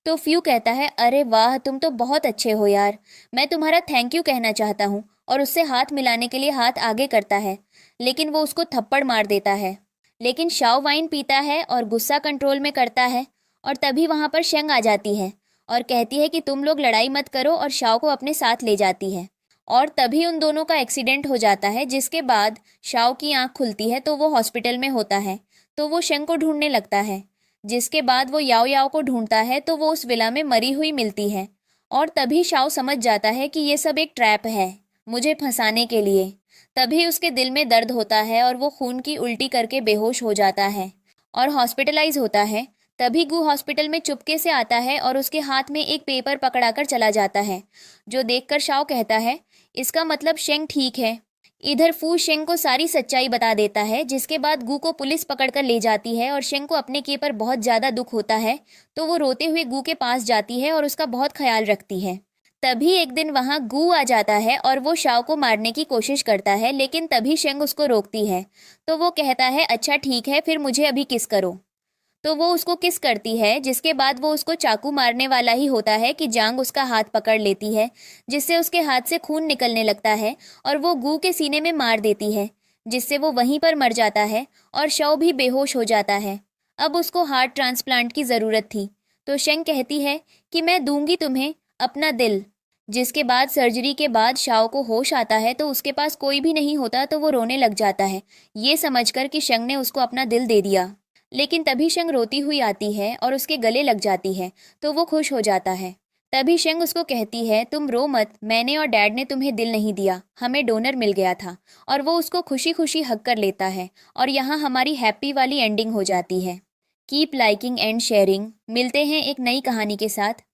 तो फ्यू कहता है अरे वाह तुम तो बहुत अच्छे हो यार, मैं तुम्हारा थैंक यू कहना चाहता हूँ, और उससे हाथ मिलाने के लिए हाथ आगे करता है, लेकिन वो उसको थप्पड़ मार देता है। लेकिन शाओ वाइन पीता है और गुस्सा कंट्रोल में करता है। और तभी वहाँ पर शेंग आ जाती है और कहती है कि तुम लोग लड़ाई मत करो, और शाओ को अपने साथ ले जाती है। और तभी उन दोनों का एक्सीडेंट हो जाता है। जिसके बाद शाओ की आँख खुलती है तो वो हॉस्पिटल में होता है। तो वो शेंग को ढूंढने लगता है। जिसके बाद वो याओ याओ को ढूंढता है तो वो उस विला में मरी हुई मिलती है। और तभी शाओ समझ जाता है कि ये सब एक ट्रैप है मुझे फंसाने के लिए। तभी उसके दिल में दर्द होता है और वो खून की उल्टी करके बेहोश हो जाता है और हॉस्पिटलाइज होता है। तभी गू हॉस्पिटल में चुपके से आता है और उसके हाथ में एक पेपर पकड़ाकर चला जाता है, जो देखकर शाओ कहता है इसका मतलब शेंग ठीक है। इधर फू शेंग को सारी सच्चाई बता देता है। जिसके बाद गू को पुलिस पकड़कर ले जाती है और शेंग को अपने किए पर बहुत ज़्यादा दुख होता है। तो वो रोते हुए गू के पास जाती है और उसका बहुत ख्याल रखती है। तभी एक दिन वहाँ गू आ जाता है और वो शाओ को मारने की कोशिश करता है, लेकिन तभी शेंग उसको रोकती है। तो वो कहता है अच्छा ठीक है फिर मुझे अभी किस करो। तो वो उसको किस करती है। जिसके बाद वो उसको चाकू मारने वाला ही होता है कि जांग उसका हाथ पकड़ लेती है, जिससे उसके हाथ से खून निकलने लगता है और वो गू के सीने में मार देती है। जिससे वो वहीं पर मर जाता है और शव भी बेहोश हो जाता है। अब उसको हार्ट ट्रांसप्लांट की ज़रूरत थी, तो शेंग कहती है कि मैं दूंगी तुम्हें अपना दिल। जिसके बाद सर्जरी के बाद शाओ को होश आता है तो उसके पास कोई भी नहीं होता, तो वो रोने लग जाता है, ये समझकर कि शेंग ने उसको अपना दिल दे दिया। लेकिन तभी शेंग रोती हुई आती है और उसके गले लग जाती है, तो वो खुश हो जाता है। तभी शेंग उसको कहती है, तुम रो मत, मैंने और डैड ने तुम्हें दिल नहीं दिया, हमें डोनर मिल गया था। और वो उसको खुशी खुशी हग कर लेता है और यहाँ हमारी हैप्पी वाली एंडिंग हो जाती है। Keep liking and sharing. मिलते हैं एक नई कहानी के साथ।